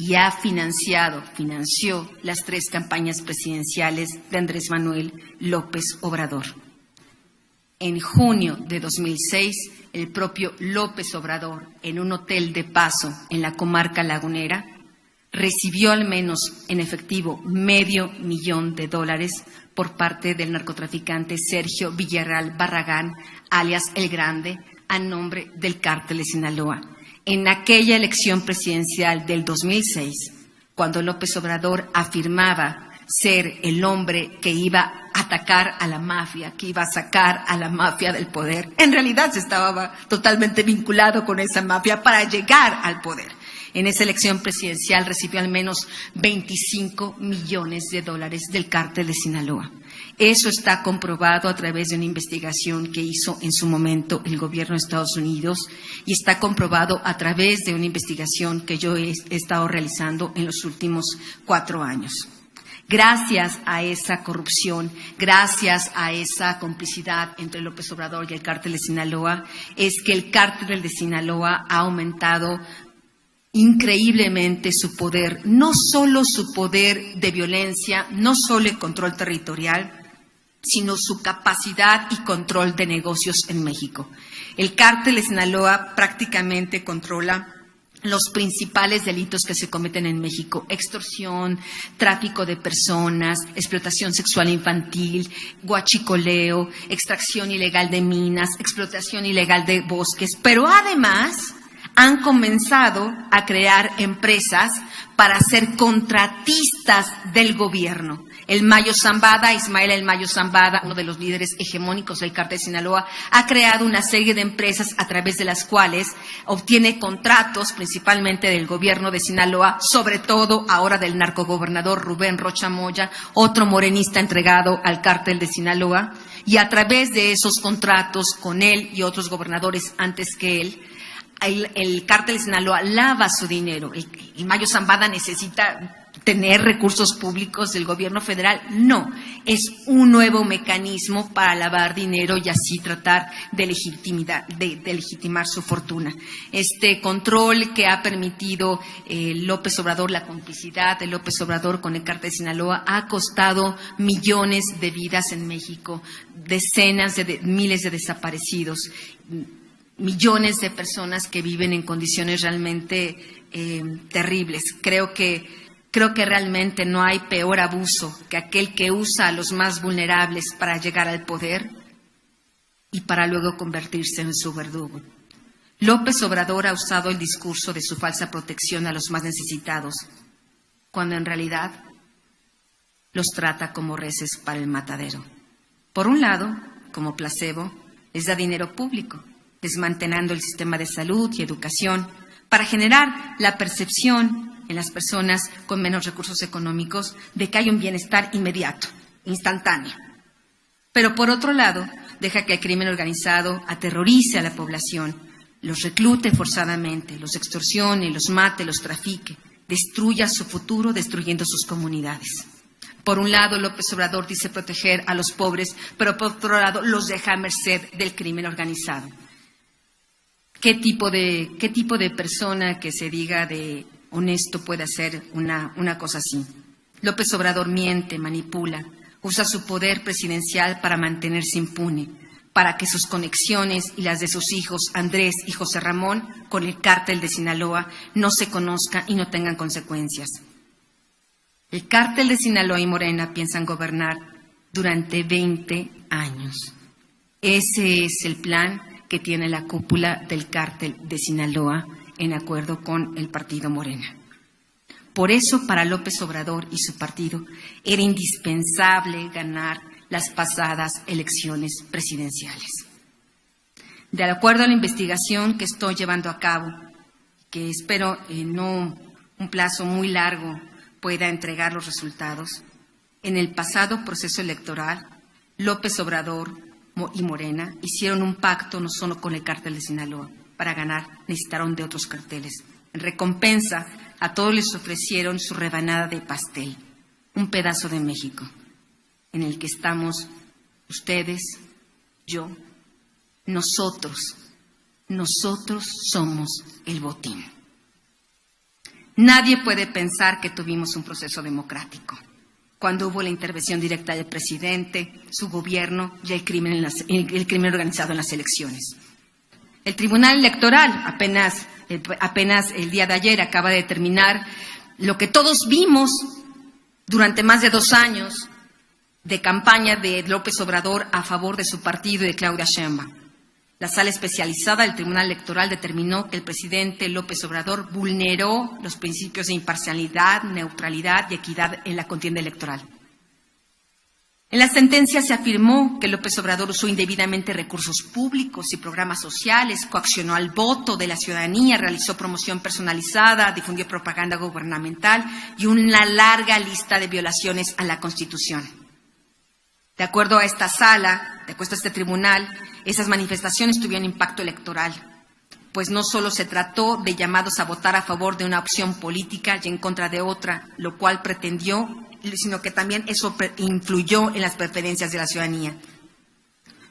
y financió las 3 campañas presidenciales de Andrés Manuel López Obrador. En junio de 2006, el propio López Obrador, en un hotel de paso en la comarca lagunera, recibió al menos en efectivo $500,000 por parte del narcotraficante Sergio Villarreal Barragán, alias El Grande, a nombre del Cártel de Sinaloa. En aquella elección presidencial del 2006, cuando López Obrador afirmaba ser el hombre que iba a atacar a la mafia, que iba a sacar a la mafia del poder, en realidad se estaba totalmente vinculado con esa mafia para llegar al poder. En esa elección presidencial recibió al menos $25 millones del Cártel de Sinaloa. Eso está comprobado a través de una investigación que hizo en su momento el gobierno de Estados Unidos y está comprobado a través de una investigación que yo he estado realizando en los últimos 4 años. Gracias a esa corrupción, gracias a esa complicidad entre López Obrador y el Cártel de Sinaloa, es que el Cártel de Sinaloa ha aumentado increíblemente su poder, no solo su poder de violencia, no solo el control territorial, sino su capacidad y control de negocios en México. El Cártel de Sinaloa prácticamente controla los principales delitos que se cometen en México: extorsión, tráfico de personas, explotación sexual infantil, huachicoleo, extracción ilegal de minas, explotación ilegal de bosques, pero además han comenzado a crear empresas para ser contratistas del gobierno. Ismael El Mayo Zambada, uno de los líderes hegemónicos del Cártel de Sinaloa, ha creado una serie de empresas a través de las cuales obtiene contratos principalmente del gobierno de Sinaloa, sobre todo ahora del narcogobernador Rubén Rocha Moya, otro morenista entregado al Cártel de Sinaloa, y a través de esos contratos con él y otros gobernadores antes que él, el Cártel de Sinaloa lava su dinero. El Mayo Zambada necesita tener recursos públicos del gobierno federal. No, es un nuevo mecanismo para lavar dinero y así tratar de legitimar su fortuna. Este control que ha permitido López Obrador, la complicidad de López Obrador con el Cártel de Sinaloa, ha costado millones de vidas en México, decenas de miles de desaparecidos, millones de personas que viven en condiciones realmente terribles. Creo que realmente no hay peor abuso que aquel que usa a los más vulnerables para llegar al poder y para luego convertirse en su verdugo. López Obrador ha usado el discurso de su falsa protección a los más necesitados, cuando en realidad los trata como reses para el matadero. Por un lado, como placebo, les da dinero público, desmantelando el sistema de salud y educación para generar la percepción en las personas con menos recursos económicos de que hay un bienestar inmediato, instantáneo. Pero por otro lado, deja que el crimen organizado aterrorice a la población, los reclute forzadamente, los extorsione, los mate, los trafique, destruya su futuro destruyendo sus comunidades. Por un lado, López Obrador dice proteger a los pobres, pero por otro lado los deja a merced del crimen organizado. ¿Qué tipo de persona que se diga de honesto puede hacer una cosa así? López Obrador miente, manipula, usa su poder presidencial para mantenerse impune, para que sus conexiones y las de sus hijos Andrés y José Ramón con el Cártel de Sinaloa no se conozcan y no tengan consecuencias. El Cártel de Sinaloa y Morena piensan gobernar durante 20 años. Ese es el plan que tiene la cúpula del Cártel de Sinaloa en acuerdo con el partido Morena. Por eso, para López Obrador y su partido, era indispensable ganar las pasadas elecciones presidenciales. De acuerdo a la investigación que estoy llevando a cabo, que espero en no un plazo muy largo pueda entregar los resultados, en el pasado proceso electoral, López Obrador y Morena hicieron un pacto no solo con el Cártel de Sinaloa. Para ganar necesitaron de otros carteles. En recompensa, a todos les ofrecieron su rebanada de pastel, un pedazo de México, en el que estamos ustedes, yo, nosotros somos el botín. Nadie puede pensar que tuvimos un proceso democrático cuando hubo la intervención directa del presidente, su gobierno y el crimen organizado en las elecciones. El Tribunal Electoral apenas el día de ayer acaba de determinar lo que todos vimos durante más de 2 años de campaña de López Obrador a favor de su partido y de Claudia Sheinbaum. La sala especializada del Tribunal Electoral determinó que el presidente López Obrador vulneró los principios de imparcialidad, neutralidad y equidad en la contienda electoral. En la sentencia se afirmó que López Obrador usó indebidamente recursos públicos y programas sociales, coaccionó al voto de la ciudadanía, realizó promoción personalizada, difundió propaganda gubernamental y una larga lista de violaciones a la Constitución. De acuerdo a esta sala, de acuerdo a este tribunal, esas manifestaciones tuvieron impacto electoral, pues no solo se trató de llamados a votar a favor de una opción política y en contra de otra, lo cual pretendió, sino que también eso influyó en las preferencias de la ciudadanía.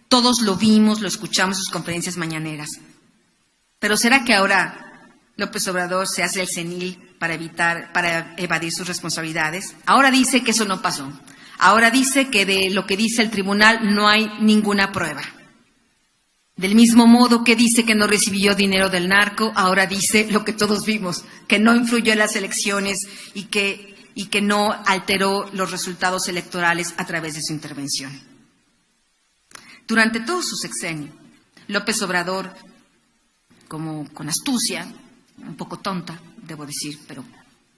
Todos lo vimos, lo escuchamos en sus conferencias mañaneras. Pero ¿será que ahora López Obrador se hace el senil para evadir sus responsabilidades? Ahora dice que eso no pasó. Ahora dice que de lo que dice el tribunal no hay ninguna prueba. Del mismo modo que dice que no recibió dinero del narco, ahora dice lo que todos vimos, que no influyó en las elecciones y que no alteró los resultados electorales a través de su intervención. Durante todo su sexenio, López Obrador, como con astucia, un poco tonta, debo decir, pero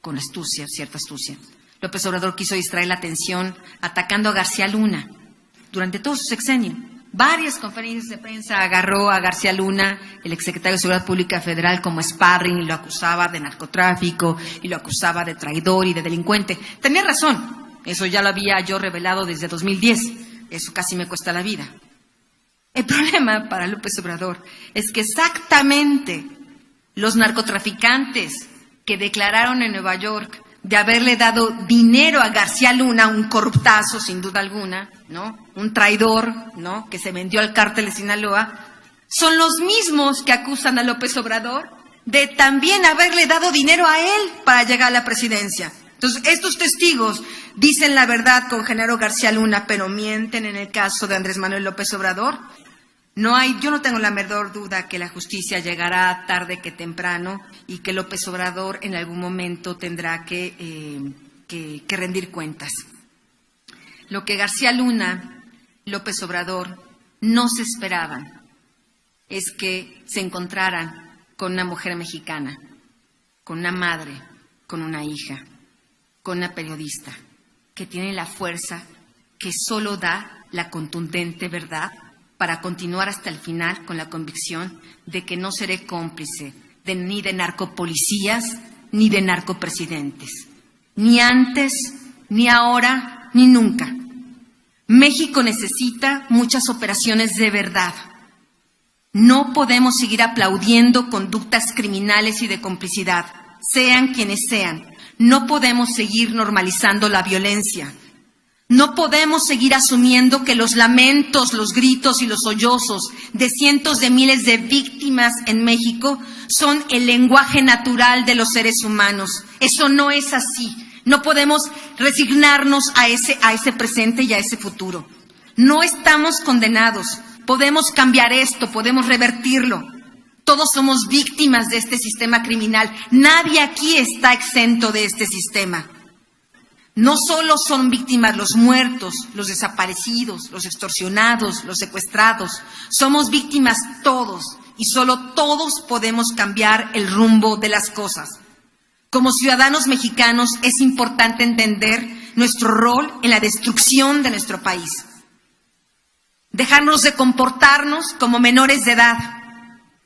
con astucia, cierta astucia, López Obrador quiso distraer la atención atacando a García Luna durante todo su sexenio. Varias conferencias de prensa agarró a García Luna, el exsecretario de Seguridad Pública Federal, como sparring y lo acusaba de narcotráfico y lo acusaba de traidor y de delincuente. Tenía razón, eso ya lo había yo revelado desde 2010, eso casi me cuesta la vida. El problema para López Obrador es que exactamente los narcotraficantes que declararon en Nueva York de haberle dado dinero a García Luna, un corruptazo sin duda alguna, ¿no? Un traidor, ¿no? Que se vendió al cártel de Sinaloa, son los mismos que acusan a López Obrador de también haberle dado dinero a él para llegar a la presidencia. Entonces, estos testigos dicen la verdad con Genaro García Luna, pero mienten en el caso de Andrés Manuel López Obrador. Yo no tengo la menor duda que la justicia llegará tarde que temprano y que López Obrador en algún momento tendrá que rendir cuentas. Lo que García Luna, López Obrador no se esperaban es que se encontraran con una mujer mexicana, con una madre, con una hija, con una periodista, que tiene la fuerza que solo da la contundente verdad para continuar hasta el final con la convicción de que no seré cómplice ni de narcopolicías ni de narcopresidentes, ni antes, ni ahora, ni nunca. México necesita muchas operaciones de verdad. No podemos seguir aplaudiendo conductas criminales y de complicidad, sean quienes sean. No podemos seguir normalizando la violencia. No podemos seguir asumiendo que los lamentos, los gritos y los sollozos de cientos de miles de víctimas en México son el lenguaje natural de los seres humanos. Eso no es así. No podemos resignarnos a ese presente y a ese futuro. No estamos condenados. Podemos cambiar esto, podemos revertirlo. Todos somos víctimas de este sistema criminal. Nadie aquí está exento de este sistema. No solo son víctimas los muertos, los desaparecidos, los extorsionados, los secuestrados. Somos víctimas todos y solo todos podemos cambiar el rumbo de las cosas. Como ciudadanos mexicanos es importante entender nuestro rol en la destrucción de nuestro país. Dejarnos de comportarnos como menores de edad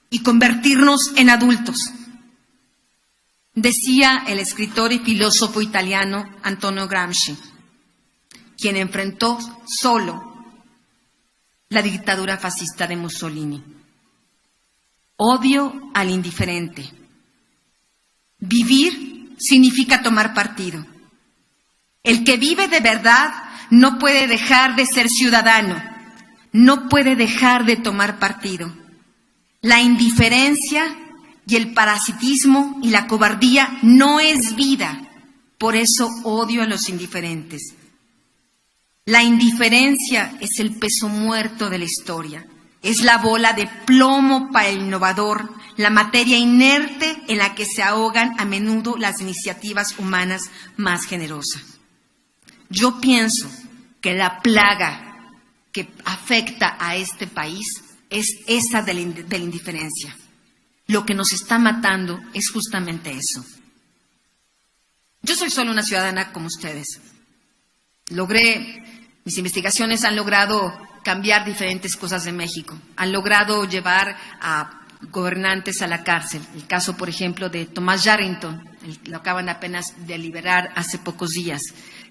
y convertirnos en adultos. Decía el escritor y filósofo italiano Antonio Gramsci, quien enfrentó solo la dictadura fascista de Mussolini. Odio al indiferente. Vivir significa tomar partido. El que vive de verdad no puede dejar de ser ciudadano, no puede dejar de tomar partido. La indiferencia y el parasitismo y la cobardía no es vida. Por eso odio a los indiferentes. La indiferencia es el peso muerto de la historia. Es la bola de plomo para el innovador, la materia inerte en la que se ahogan a menudo las iniciativas humanas más generosas. Yo pienso que la plaga que afecta a este país es esa de la indiferencia. Lo que nos está matando es justamente eso. Yo soy solo una ciudadana como ustedes. Mis investigaciones han logrado cambiar diferentes cosas de México. Han logrado llevar a gobernantes a la cárcel. El caso, por ejemplo, de Tomás Yarrington, lo acaban apenas de liberar hace pocos días,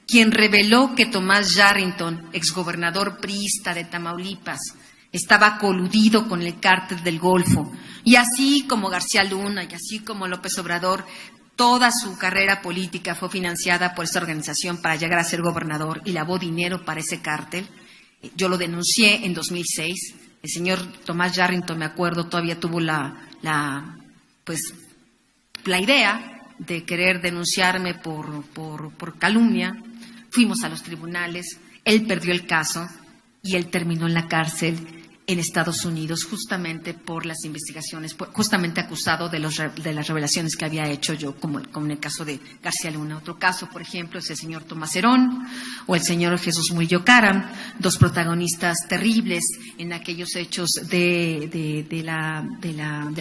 quien reveló que Tomás Yarrington, exgobernador priista de Tamaulipas, estaba coludido con el cártel del Golfo. Y así como García Luna y así como López Obrador, toda su carrera política fue financiada por esta organización para llegar a ser gobernador y lavó dinero para ese cártel. Yo lo denuncié en 2006. El señor Tomás Yarrington, me acuerdo, todavía tuvo la idea de querer denunciarme por calumnia. Fuimos a los tribunales, él perdió el caso y él terminó en la cárcel en Estados Unidos justamente por las investigaciones, justamente acusado de las revelaciones que había hecho yo, como en el caso de García Luna. Otro caso, por ejemplo, es el señor Tomás Herón o el señor Jesús Murillo Caram, dos protagonistas terribles en aquellos hechos del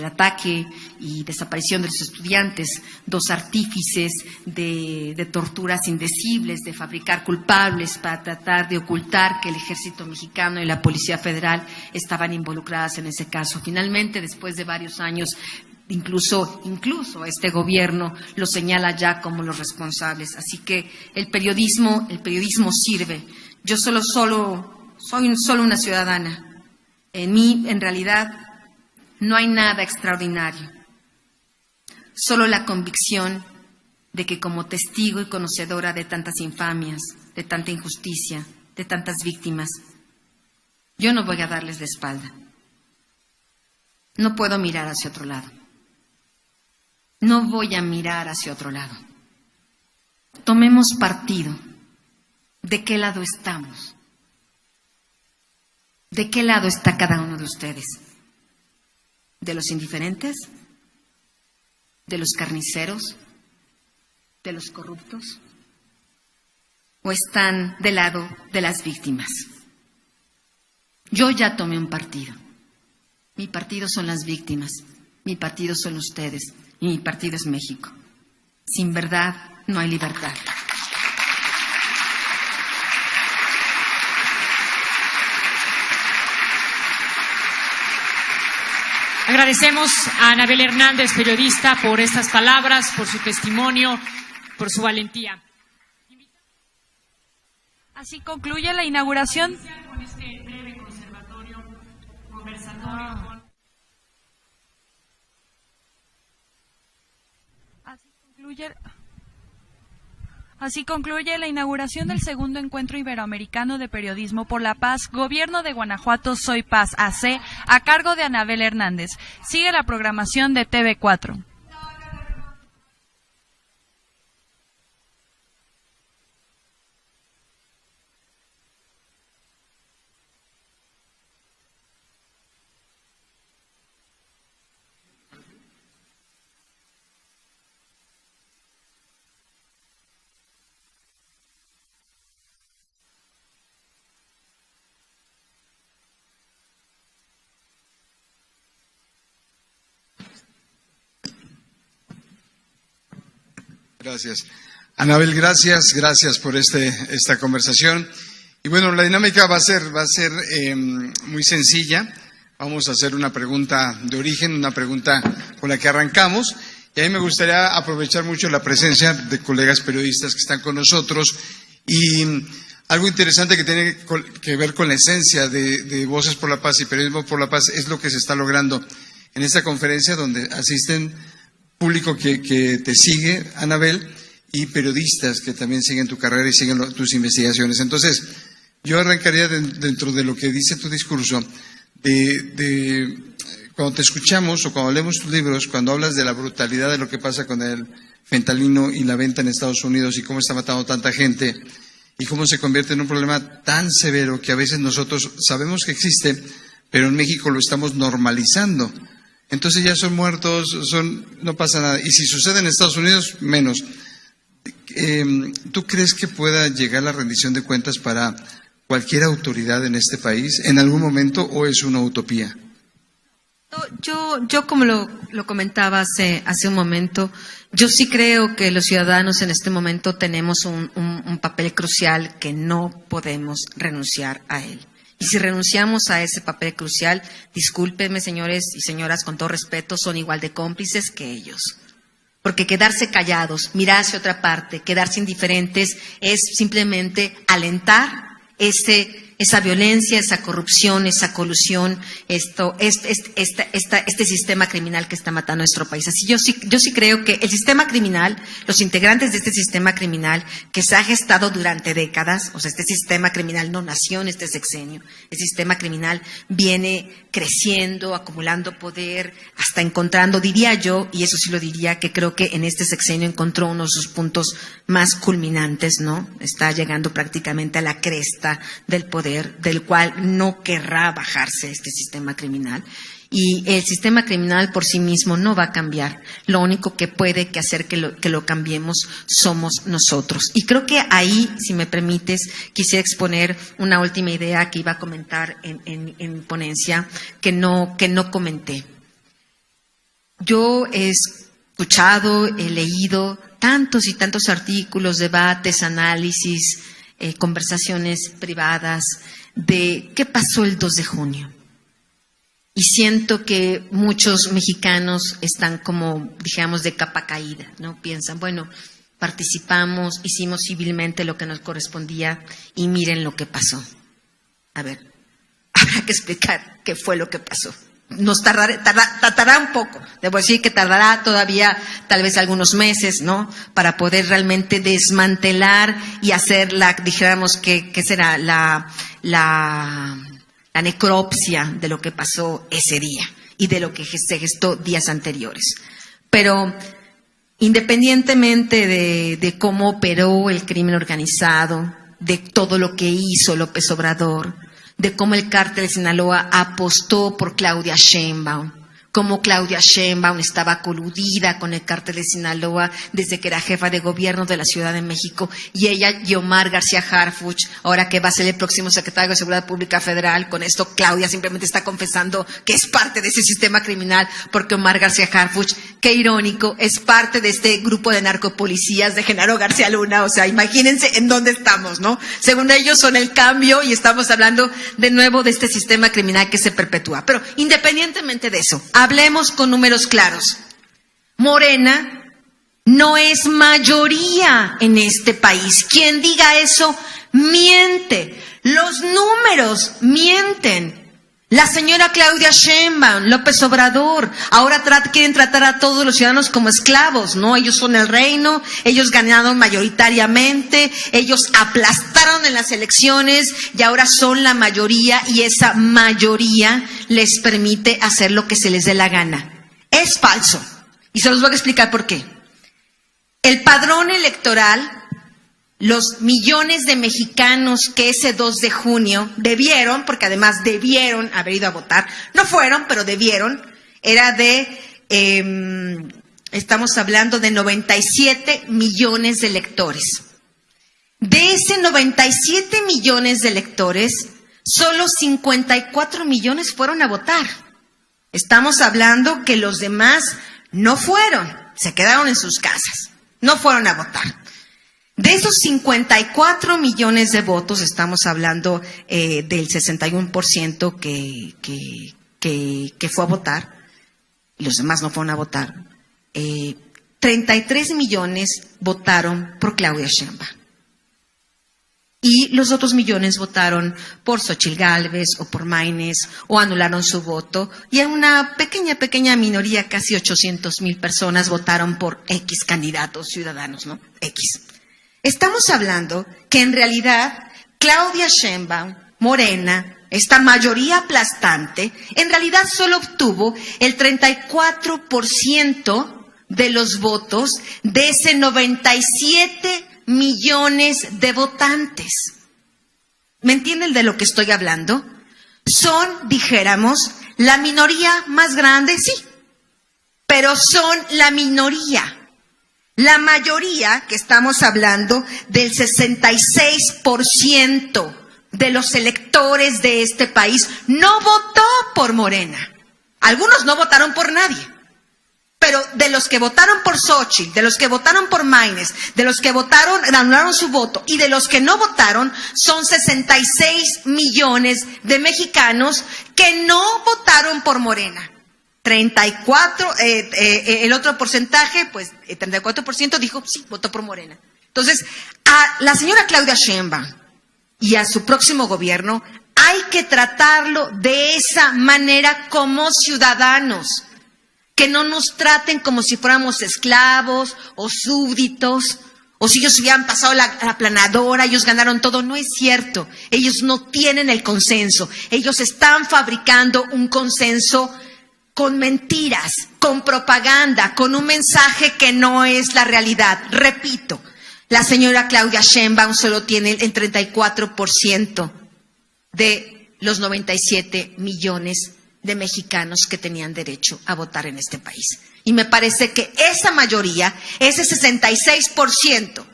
ataque y desaparición de los estudiantes, dos artífices de torturas indecibles, de fabricar culpables para tratar de ocultar que el ejército mexicano y la Policía Federal estaban involucradas en ese caso. Finalmente, después de varios años, incluso este gobierno los señala ya como los responsables. Así que el periodismo sirve. Yo soy solo una ciudadana. En mí, en realidad, no hay nada extraordinario. Solo la convicción de que como testigo y conocedora de tantas infamias, de tanta injusticia, de tantas víctimas, yo no voy a darles la espalda. No puedo mirar hacia otro lado. No voy a mirar hacia otro lado. Tomemos partido. ¿De qué lado estamos? ¿De qué lado está cada uno de ustedes? ¿De los indiferentes? ¿De los carniceros? ¿De los corruptos? ¿O están del lado de las víctimas? Yo ya tomé un partido. Mi partido son las víctimas, mi partido son ustedes y mi partido es México. Sin verdad no hay libertad. Agradecemos a Anabel Hernández, periodista, por estas palabras, por su testimonio, por su valentía. Así concluye la inauguración. Así concluye la inauguración del segundo encuentro iberoamericano de periodismo por la paz, Gobierno de Guanajuato Soy Paz AC, a cargo de Anabel Hernández. Sigue la programación de TV4. Gracias. Anabel, gracias por esta conversación. Y bueno, la dinámica va a ser muy sencilla. Vamos a hacer una pregunta de origen, una pregunta con la que arrancamos. Y a mí me gustaría aprovechar mucho la presencia de colegas periodistas que están con nosotros. Y algo interesante que tiene que ver con la esencia de Voces por la Paz y Periodismo por la Paz es lo que se está logrando en esta conferencia, donde asisten público que te sigue, Anabel, y periodistas que también siguen tu carrera y siguen tus investigaciones. Entonces, yo arrancaría dentro de lo que dice tu discurso, de cuando te escuchamos o cuando leemos tus libros, cuando hablas de la brutalidad de lo que pasa con el fentanilo y la venta en Estados Unidos y cómo está matando tanta gente y cómo se convierte en un problema tan severo que a veces nosotros sabemos que existe, pero en México lo estamos normalizando. Entonces ya son muertos, no pasa nada. Y si sucede en Estados Unidos, menos. ¿Tú crees que pueda llegar la rendición de cuentas para cualquier autoridad en este país en algún momento o es una utopía? Yo como lo comentaba hace un momento, yo sí creo que los ciudadanos en este momento tenemos un papel crucial que no podemos renunciar a él. Y si renunciamos a ese papel crucial, discúlpenme, señores y señoras, con todo respeto, son igual de cómplices que ellos. Porque quedarse callados, mirar hacia otra parte, quedarse indiferentes, es simplemente alentar esa violencia, esa corrupción, esa colusión, este sistema criminal que está matando a nuestro país. Así yo sí creo que el sistema criminal, los integrantes de este sistema criminal que se ha gestado durante décadas, o sea, este sistema criminal no nació en este sexenio, el sistema criminal viene creciendo, acumulando poder, hasta encontrando, diría yo, y eso sí lo diría, que creo que en este sexenio encontró uno de sus puntos más culminantes, ¿no? Está llegando prácticamente a la cresta del poder, del cual no querrá bajarse este sistema criminal. Y el sistema criminal por sí mismo no va a cambiar. Lo único que puede hacer que lo cambiemos somos nosotros. Y creo que ahí, si me permites, quisiera exponer una última idea que iba a comentar en ponencia, que no comenté. Yo he escuchado, he leído tantos y tantos artículos, debates, análisis, conversaciones privadas de qué pasó el 2 de junio. Y siento que muchos mexicanos están como, digamos, de capa caída, ¿no? Piensan, bueno, participamos, hicimos civilmente lo que nos correspondía y miren lo que pasó. A ver, habrá que explicar qué fue lo que pasó. Nos tardará un poco, debo decir que tardará todavía tal vez algunos meses, ¿no? Para poder realmente desmantelar y hacer dijéramos que será la necropsia de lo que pasó ese día y de lo que se gestó días anteriores. Pero independientemente de cómo operó el crimen organizado, de todo lo que hizo López Obrador, de cómo el cártel de Sinaloa apostó por Claudia Sheinbaum, cómo Claudia Sheinbaum estaba coludida con el cártel de Sinaloa desde que era jefa de gobierno de la Ciudad de México, y ella y Omar García Harfuch, ahora que va a ser el próximo secretario de Seguridad Pública Federal, con esto Claudia simplemente está confesando que es parte de ese sistema criminal, porque Omar García Harfuch, qué irónico, es parte de este grupo de narcopolicías de Genaro García Luna. O sea, imagínense en dónde estamos, ¿no? Según ellos son el cambio y estamos hablando de nuevo de este sistema criminal que se perpetúa. Pero independientemente de eso, hablemos con números claros. Morena no es mayoría en este país. Quien diga eso miente. Los números mienten. La señora Claudia Sheinbaum, López Obrador, ahora quieren tratar a todos los ciudadanos como esclavos, ¿no? Ellos son el reino, ellos ganaron mayoritariamente, ellos aplastaron en las elecciones y ahora son la mayoría, y esa mayoría les permite hacer lo que se les dé la gana. Es falso. Y se los voy a explicar por qué. El padrón electoral, los millones de mexicanos que ese 2 de junio debieron, porque además debieron haber ido a votar, no fueron, pero debieron, era estamos hablando de 97 millones de electores. De ese 97 millones de electores, solo 54 millones fueron a votar. Estamos hablando que los demás no fueron, se quedaron en sus casas, no fueron a votar. De esos 54 millones de votos, estamos hablando del 61% que fue a votar, y los demás no fueron a votar. 33 millones votaron por Claudia Sheinbaum. Y los otros millones votaron por Xochitl Gálvez o por Maynes, o anularon su voto. Y una pequeña minoría, casi 800,000 personas, votaron por X candidatos ciudadanos, ¿no? X. Estamos hablando que en realidad Claudia Sheinbaum, Morena, esta mayoría aplastante, en realidad solo obtuvo el 34% de los votos de ese 97 millones de votantes. ¿Me entienden de lo que estoy hablando? Son, dijéramos, la minoría más grande, sí, pero son la minoría. La mayoría, que estamos hablando del 66% de los electores de este país, no votó por Morena. Algunos no votaron por nadie. Pero de los que votaron por Xochitl, de los que votaron por Maynes, de los que votaron, anularon su voto, y de los que no votaron, son 66 millones de mexicanos que no votaron por Morena. 34, el otro porcentaje, pues 34% dijo, sí, votó por Morena. Entonces, a la señora Claudia Sheinbaum y a su próximo gobierno hay que tratarlo de esa manera como ciudadanos. Que no nos traten como si fuéramos esclavos o súbditos, o si ellos hubieran pasado la aplanadora, ellos ganaron todo. No es cierto. Ellos no tienen el consenso. Ellos están fabricando un consenso con mentiras, con propaganda, con un mensaje que no es la realidad. Repito, la señora Claudia Sheinbaum solo tiene el 34% de los 97 millones de mexicanos que tenían derecho a votar en este país. Y me parece que esa mayoría, ese 66%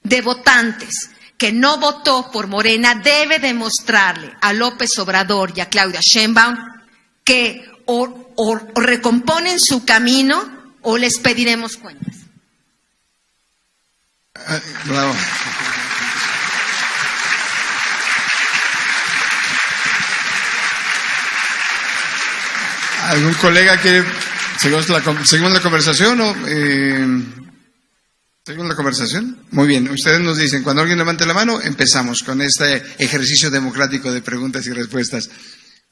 de votantes que no votó por Morena, debe demostrarle a López Obrador y a Claudia Sheinbaum que o recomponen su camino o les pediremos cuentas. Bravo. ¿Algún colega quiere? ¿Seguimos la conversación o seguimos la conversación? Muy bien, ustedes nos dicen, cuando alguien levante la mano, empezamos con este ejercicio democrático de preguntas y respuestas.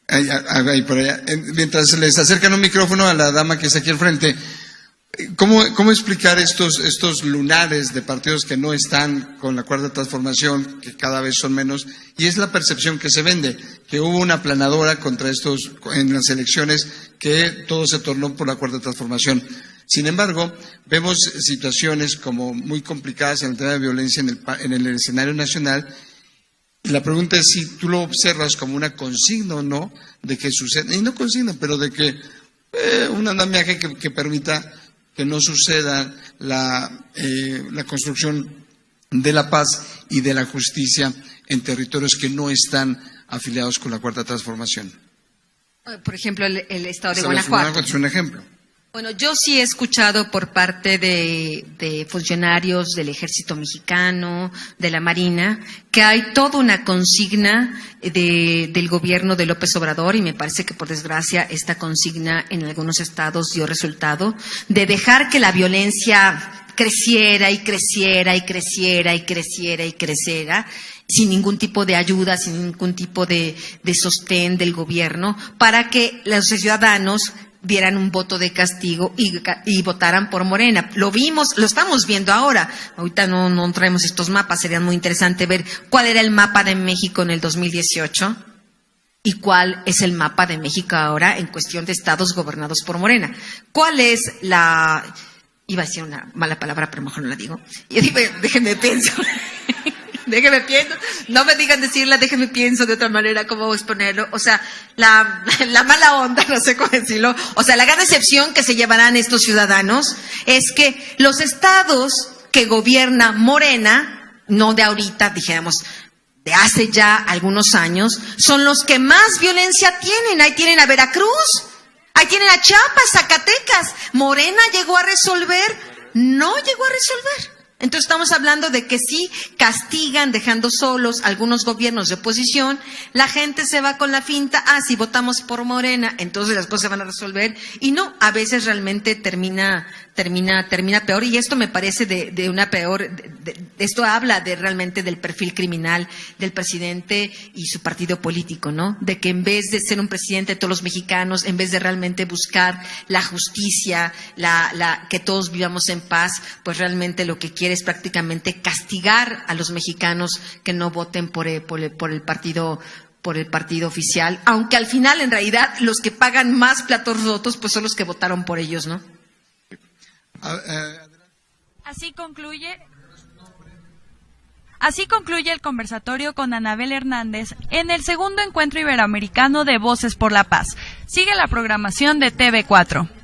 Ahí por allá. Mientras les acercan un micrófono a la dama que está aquí al frente, ¿cómo explicar estos lunares de partidos que no están con la Cuarta Transformación, que cada vez son menos? Y es la percepción que se vende, que hubo una aplanadora contra estos en las elecciones, que todo se tornó por la Cuarta Transformación. Sin embargo, vemos situaciones como muy complicadas en el tema de violencia en el escenario nacional. La pregunta es si tú lo observas como una consigna o no de que suceda, y no consigna, pero de que un andamiaje que permita que no suceda la construcción de la paz y de la justicia en territorios que no están afiliados con la Cuarta Transformación. Por ejemplo, el estado de Guanajuato. Es un ejemplo. Bueno, yo sí he escuchado por parte de funcionarios del Ejército Mexicano, de la Marina, que hay toda una consigna del gobierno de López Obrador, y me parece que por desgracia esta consigna en algunos estados dio resultado, de dejar que la violencia creciera y creciera y creciera y creciera y creciera, sin ningún tipo de ayuda, sin ningún tipo de sostén del gobierno, para que los ciudadanos dieran un voto de castigo y votaran por Morena. Lo vimos, lo estamos viendo ahora. Ahorita no traemos estos mapas, sería muy interesante ver cuál era el mapa de México en el 2018 y cuál es el mapa de México ahora en cuestión de estados gobernados por Morena. ¿Cuál es la... Iba a decir una mala palabra, pero mejor no la digo. Y déjenme pensar. Déjenme pienso, no me digan decirla, déjenme pienso de otra manera cómo exponerlo. O sea, la mala onda, no sé cómo decirlo. O sea, la gran decepción que se llevarán estos ciudadanos es que los estados que gobierna Morena, no de ahorita, dijéramos, de hace ya algunos años, son los que más violencia tienen. Ahí tienen a Veracruz, ahí tienen a Chiapas, Zacatecas. ¿Morena llegó a resolver? No llegó a resolver. Entonces estamos hablando de que sí castigan dejando solos algunos gobiernos de oposición, la gente se va con la finta, si votamos por Morena, entonces las cosas se van a resolver, y no, a veces realmente termina peor, y esto me parece de una peor, esto habla realmente del perfil criminal del presidente y su partido político, ¿no? De que en vez de ser un presidente de todos los mexicanos, en vez de realmente buscar la justicia, que todos vivamos en paz, pues realmente lo que quiere es prácticamente castigar a los mexicanos que no voten por el partido por el partido oficial, aunque al final, en realidad, los que pagan más platos rotos, pues son los que votaron por ellos, ¿no? Así concluye el conversatorio con Anabel Hernández en el segundo encuentro iberoamericano de Voces por la Paz. Sigue la programación de TV4.